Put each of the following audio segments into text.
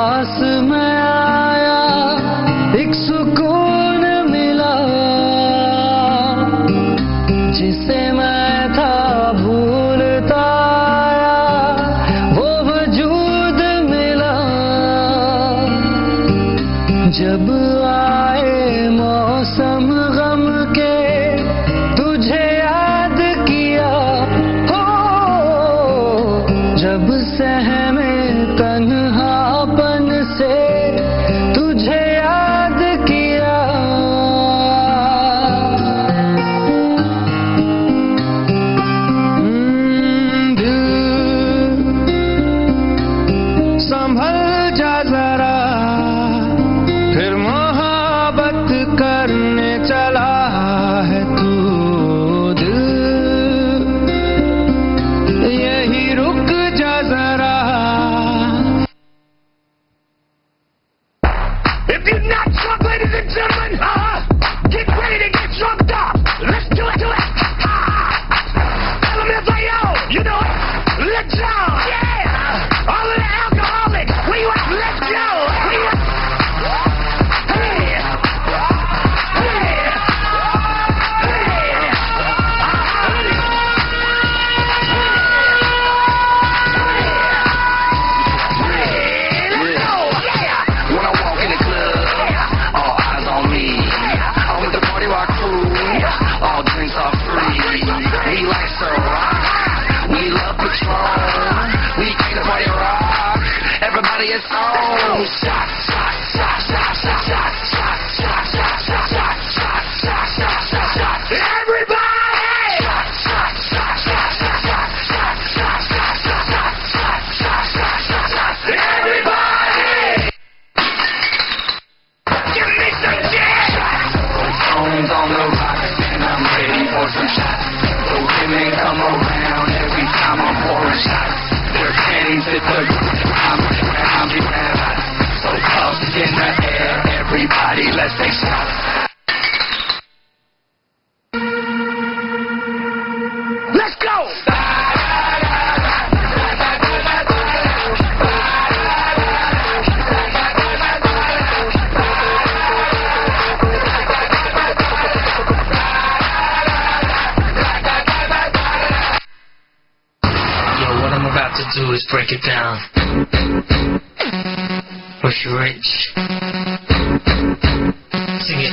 पास मैं आया एक सुकून मिला, जिसे मैं था भूलता आया वो वजूद मिला। जब आए मौसम गम के तुझे याद किया, हो जब सहमे तन्हापन से तुझे याद किया। संभल जा जरा, फिर मोहब्बत करने चला है तू। यही रुक जा जरा। If you're not drunk, ladies and gentlemen, get ready to get drunk up. Let's do it, do it. Tell them it's like, yo, you know it. Let's go. Yeah. All of the alcoholics, where you at? Let's go. Where you at? Hey. Hey. Everybody is on. Shot, shot, shot, shot, shot, shot, shot, shot, shot, shot, shot, shot, shot, shot, shot, shot. Everybody! Shot, shot, shot, shot, shot, shot, shot, shot, shot, shot, shot, shot, shot, shot, shot. Everybody! Give me some jazz! Phones on the rocks and I'm ready for some shots. So women come around every time I'm pouring shots. They're standing to the I'm so cuffs in the air, everybody, let's take shots. Let's go! Yo, what I'm about to do is break it down. Push Rich. Sing it.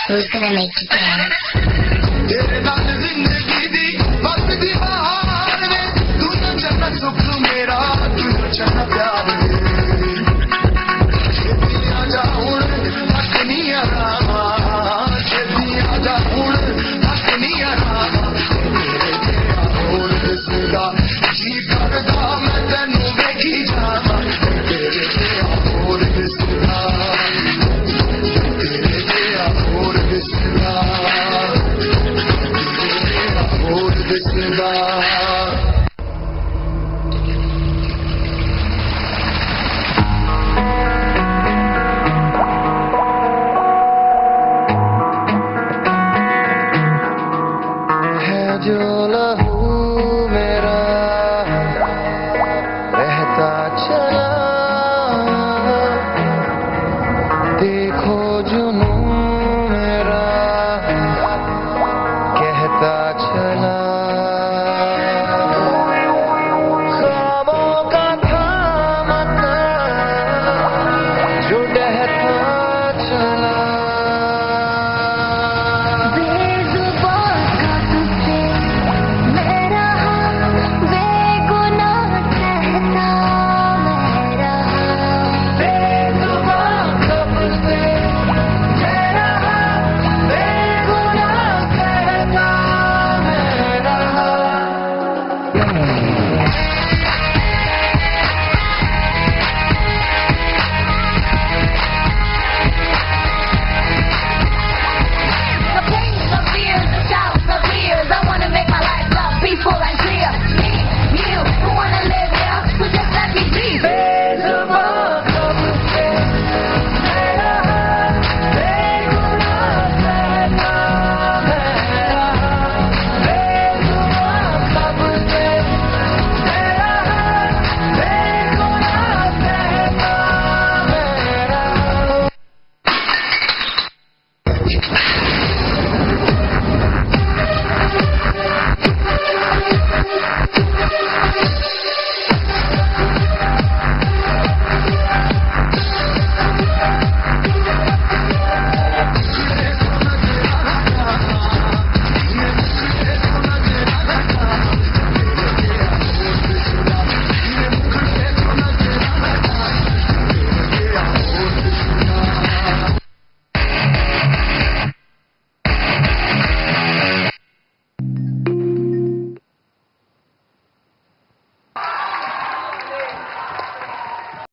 Who's gonna make you dance?